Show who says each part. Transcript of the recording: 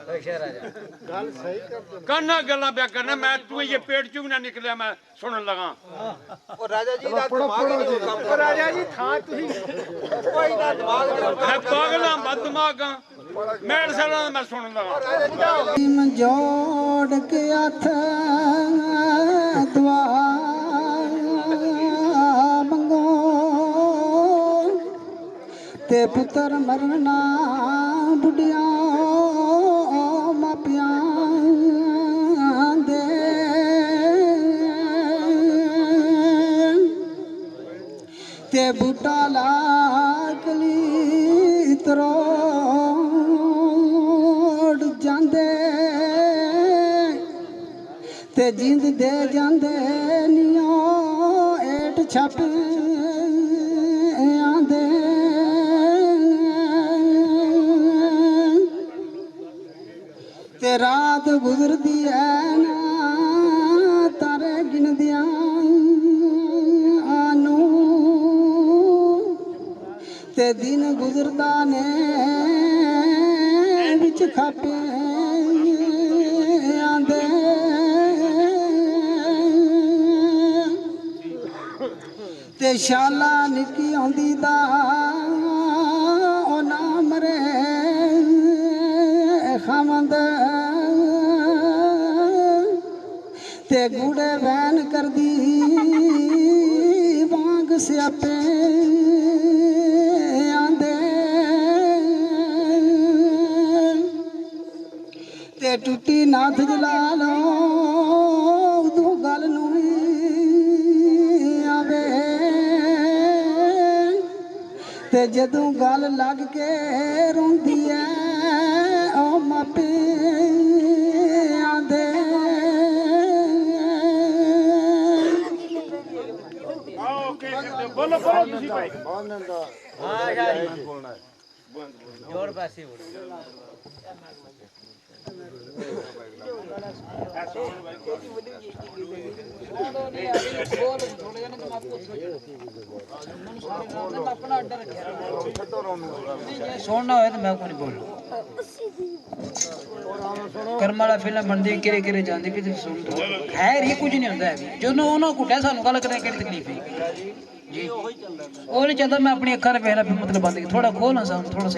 Speaker 1: गल सही कर
Speaker 2: करना गल्ला ब्या करना मैं तू ये पेट चुग ना निकलिया मैं सुनन लगा
Speaker 3: ਉਹ ਰਾਜਾ ਜੀ ਦਾ ਦਿਮਾਗ ਹੀ ਨਹੀਂ ਕੰਮ
Speaker 1: राजा जी था तुही
Speaker 3: ਕੋਈ ਨਾ ਦਿਮਾਗ
Speaker 2: मैं पागल हां बद दिमाग हां मैं सला मैं सुनन लगा
Speaker 4: जोड़ के हथ दुआ मंगो ते पुत्र मरना बुढ़िया मापिया दे ते बूटा लाकली तरोड़ जांदे ते जिंद दे जांदे नियो एट छप आंदे ते रात गुजरदी है ना तारे गिनदियां आनू ते दिन गुजरदा ने विच खापे आंदे ते शाला निक्की आंदी दा ओ ना मरे खामंद ते गुड़े वैन कर दी वांग स्यापे आंदे ते टूटी नाथ जला लो उदू गल नूं आवे ते जदों गल लग के रोंदी है ओ मापे आंदे
Speaker 2: बोलो बोलो तुसी भाई
Speaker 5: जोर पासी सुनना हो तो मैं को नहीं बोलू कर्म वाला फिल्म बनती किरे किरे जाती कि सुन खैर ही कुछ नहीं होता है जो उन्होंने कुटिया सानू गल करने की तकलीफ है जी वो नहीं चाहता मैं अपनी अखा पहला मतलब बंद थोड़ा खोलना सा थोड़ा